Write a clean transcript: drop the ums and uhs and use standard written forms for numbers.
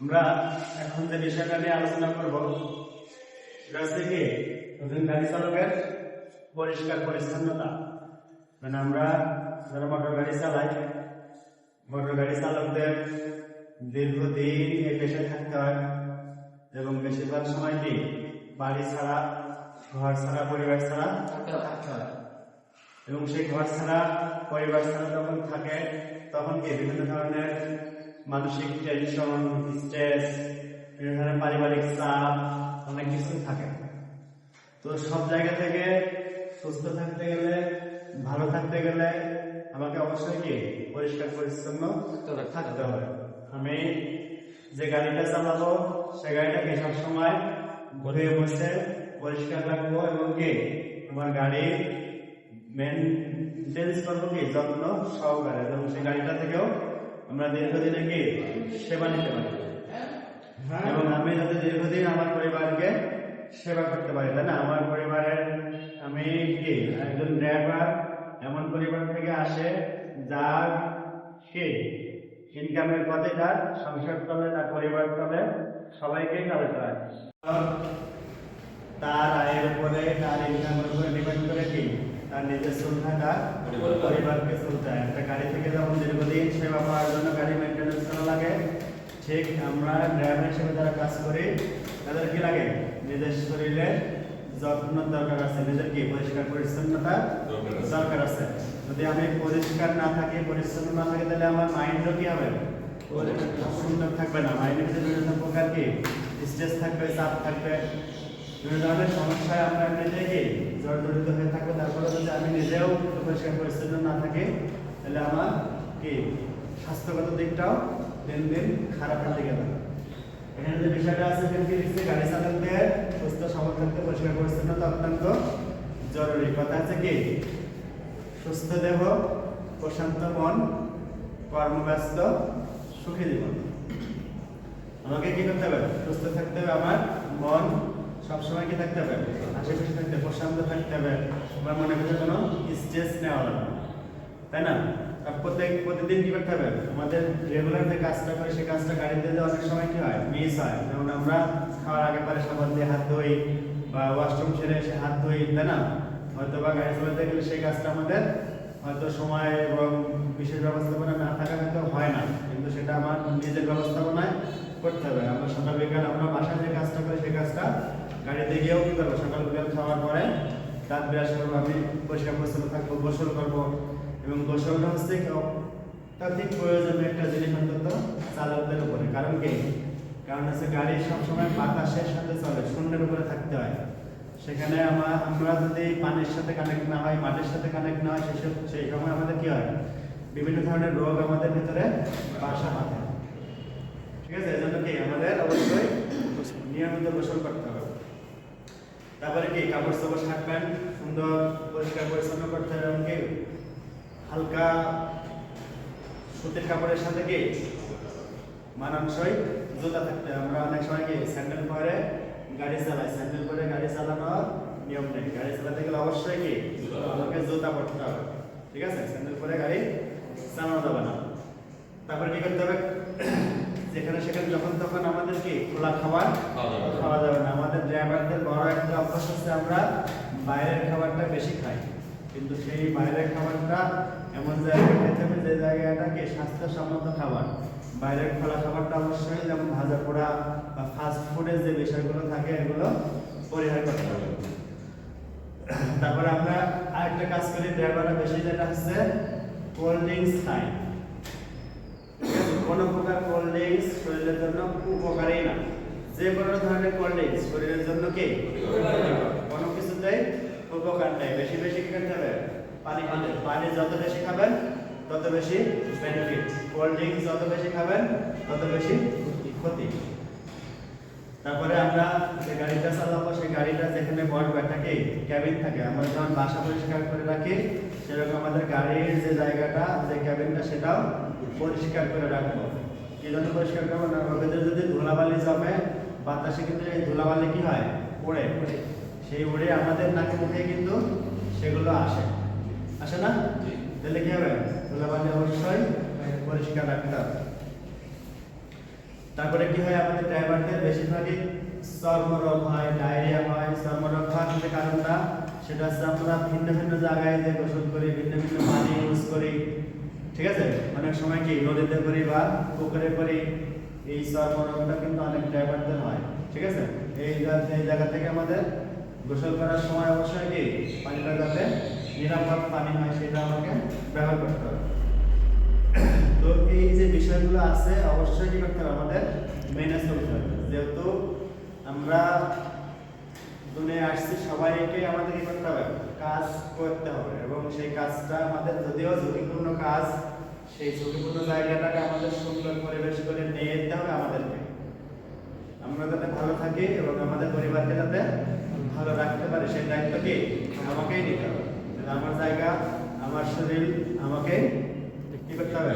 আমরা এখন যে বিষয়টা নিয়ে আলোচনা করব সেটা হচ্ছে কি একজন গাড়ি চালকের পরিষ্কার পরিচ্ছন্নতা। মানে আমরা যারা মোটর গাড়ি চালাই, মোটর গাড়ি চালকদের দীর্ঘদিন এই পেশায় থাকতে হয় এবং বেশিরভাগ সময় কি বাড়ি ছাড়া, ঘর ছাড়া, পরিবার ছাড়া থাকতে হয়। এবং সেই ঘর ছাড়া, পরিবার ছাড়া যখন থাকে তখন কি বিভিন্ন ধরনের মানসিক টেনশন, স্ট্রেস, বিভিন্ন ধরনের পারিবারিক চাপ, অনেক কিছু থাকে। তো সব জায়গা থেকে সুস্থ থাকতে গেলে, ভালো থাকতে গেলে আমাকে অবশ্যই কি পরিষ্কার পরিচ্ছন্ন থাকতে হবে। আমি যে গাড়িটা চালাবো সে গাড়িটাকে সবসময় ধুয়ে বসে পরিষ্কার রাখবো এবং কি আমার গাড়ির মেনটেন্স করবো কি যত্ন সহকারে, এবং সেই গাড়িটা থেকেও আমরা দীর্ঘদিনে কি সেবা নিতে পারি এবং আমি যাতে দীর্ঘদিন আমার পরিবারকে সেবা করতে পারি, তাই না? আমার পরিবারের আমি কি একজন ড্রাইভার এমন পরিবার থেকে আসে যার কি ইনকামের পথে তার সংসার চলে, তার পরিবার চলে, সবাইকেই চালাতে হয়। তার আয়ের উপরে, তার ইনকামের উপরে ডিপেন্ড করে কি তার নিজের চলতে তার পরিবারকে চলতে হয়। একটা গাড়ি থেকে যখন দীর্ঘদিন সেবা পাওয়ার জন্য গাড়ি মেনটেন্স করা লাগে, ঠিক আমরা ড্রাইভার হিসেবে যারা কাজ করি তাদের কি লাগে নিজের শরীরে যত্ন দরকার আছে, নিজের কি পরিষ্কার পরিচ্ছন্নতা দরকার আছে। যদি আমি পরিষ্কার না থাকি, পরিচ্ছন্ন না থাকি, তাহলে আমার মাইন্ডও কি হবে সুন্দর থাকবে না। মাইন্ডের ভিতরে বিভিন্ন প্রকার কি স্ট্রেস থাকবে, চাপ থাকবে, বিভিন্ন ধরনের সমস্যায় আমরা নিজেই কি জড়িত হয়ে থাকবো। তারপরে যদি আমি নিজেও পরিষ্কার পরিচ্ছন্ন না থাকি তাহলে আমার কি স্বাস্থ্যগত দিকটাও দিন দিন খারাপের দিকে যাবে। এখানে যে বিষয়টা আছে কি লিখছে, গাড়ি চালকদের সুস্থ সবল থাকতে পরিষ্কার পরিচ্ছন্নতা অত্যন্ত জরুরি। কথা আছে কি সুস্থ দেহ, প্রশান্ত মন, কর্মব্যস্ত, সুখী জীবন। আমাকে কি করতে হবে? সুস্থ থাকতে হবে, আমার মন সবসময় কি থাকতে হবে, আশেপাশে থাকতে, প্রশান্ত থাকতে হবে, আমার মনের ভিতরে কোনো স্ট্রেস নেওয়া হবে না, তাই না? আর প্রতিদিন কি করতে হবে? আমাদের রেগুলার যে কাজটা করে সেই কাজটা গাড়িতে অনেক সময় কি হয় মিস হয়। যেমন আমরা খাওয়ার আগে পরে সাবান দিয়ে হাত ধুই বা ওয়াশরুম ছেড়ে এসে হাত ধুই, তাই না? হয়তো বা গাড়ি চালাতে গেলে সেই কাজটা আমাদের হয়তো সময় এবং বিশেষ ব্যবস্থাপনা না থাকা হয়তো হয় না, কিন্তু সেটা আমার নিজের ব্যবস্থাপনায় করতে হবে। আমরা সকাল বিকাল আমরা বাসায় যে কাজটা করি সেই কাজটা গাড়িতে গিয়েও কি করবো, সকাল বিকাল খাওয়ার পরে দাঁত ব্রাশ করবো, আমি পরিষ্কার পরিচ্ছন্ন থাকবো, গোসল করবো। এবং গোসলটা হচ্ছে অত্যাধিক প্রয়োজনীয় একটা জিনিস অন্তত চালকদের উপরে। কারণ কি? কারণ হচ্ছে গাড়ি সবসময় বাতাসের সাথে চলে, শূন্যের উপরে থাকতে হয়। সেখানে আমরা যদি পানির সাথে কানেক্ট না হয়, মাটির সাথে কানেক্ট না হয়, সেই সময় আমাদের কি হয় বিভিন্ন ধরনের রোগ আমাদের ভিতরে বাসা বাঁধে। ঠিক আছে? এই জন্য কি আমাদের অবশ্যই নিয়মিত গোসল করতে হবে। তারপরে কি কাপড় চোপড় শার্ট প্যান্ট সুন্দর পরিষ্কার পরিচ্ছন্ন করতে হবে এবং কি হালকা সুতির কাপড়ের সাথে কি মানানসই জুতা থাকতে হবে। আমরা অনেক সময় কি স্যান্ডেল পরে গাড়ি চালাই, স্যান্ডেল পরে গাড়ি চালানোর নিয়ম নেই। গাড়ি চালাতে গেলে অবশ্যই কি আমাকে জুতা পরতে হবে, ঠিক আছে? স্যান্ডেল পরে গাড়ি চালানো যাবে না। তারপরে কি করতে হবে? যেখানে সেখানে যখন তখন আমাদের কি খোলা খাবার খাওয়া যাবে না। আমাদের ড্রাইভারদের বড় একটা অভ্যাস হচ্ছে আমরা বাইরের খাবারটা বেশি খাই, কিন্তু সেই বাইরের খাবারটা এমন জায়গায় খেতে হবে যে জায়গাটা কি স্বাস্থ্যসম্মত খাবার। বাইরের খোলা খাবারটা অবশ্যই যেমন ভাজা পোড়া বা ফাস্ট ফুডের যে বিষয়গুলো থাকে এগুলো পরিহার করতে হবে। তারপরে আমরা আরেকটা কাজ করি ড্রাইভাররা বেশি, যেটা হচ্ছে কোল্ড ড্রিঙ্কস খাই। কোনো প্রকার কোল্ড ড্রিঙ্কস শরীরের জন্য উপকারী না। যে কোনো ধরনের কোল্ড ড্রিঙ্কস শরীরের জন্য কি কোনো কিছুতেই উপকার নেই। বেশি বেশি কি করতে হবে? পানি খেতে। পানি যত বেশি খাবেন তত বেশি বেনিফিট, কোল্ড ড্রিঙ্কস যত বেশি খাবেন তত বেশি ক্ষতি। তারপরে আমরা যে গাড়িটা চালাবো সেই গাড়িটা যেখানে বসবে থাকে ক্যাবিন থাকে, আমরা যখন বাসা পরিষ্কার করে রাখি সেরকম আমাদের গাড়ির যে জায়গাটা, যে ক্যাবিনটা, সেটাও পরিষ্কার করে রাখবো। কি জন্য পরিষ্কার করবো না? ভিতরে যদি ধুলাবালি জমে বাতাসে কিন্তু এই ধুলাবালি কি হয় পড়ে, সেই উড়ে আমাদের নাকে মুখে কিন্তু সেগুলো আসে না? তাহলে কি হবে? ধুলাবালি অবশ্যই পরিষ্কার রাখতে হবে। তারপরে কি হয়, আমাদের ড্রাইভারদের বেশিরভাগই চর্মরোগ হয়, ডায়রিয়া হয়। চর্মরোগ হওয়ার যে কারণটা সেটা হচ্ছে আমরা ভিন্ন ভিন্ন জায়গায় যে গোসল করি, ভিন্ন ভিন্ন পানি ইউজ করি, ঠিক আছে, অনেক সময় কি নদীতে করি বা পুকুরে করি, এই চর্মরোগটা কিন্তু অনেক ড্রাইভারদের হয়, ঠিক আছে। এই জায়গা থেকে আমাদের গোসল করার সময় অবশ্যই কি পানিটা যাতে নিরাপদ পানি হয় সেটা আমাকে ব্যবহার করতে হবে। তো এই যে বিষয়গুলো আছে অবশ্যই কি করতে হবে, আমাদের মেনে চলতে হবে। যেহেতু আমরা দুনিয়ায় আসছি, সবাইকে আমাদের কি করতে হবে, কাজ করতে হবে, এবং সেই কাজটা আমাদের যদিও ঝুঁকিপূর্ণ কাজ, সেই ঝুঁকিপূর্ণ জায়গাটাকে আমাদের সুন্দর পরিবেশ করে নিয়ে যেতে হবে আমাদেরকে। আমরা যাতে ভালো থাকি এবং আমাদের পরিবারকে যাতে ভালো রাখতে পারি, সেই দায়িত্ব কি আমাকেই নিতে হবে। আমার জায়গা, আমার শরীর, আমাকে কি করতে হবে,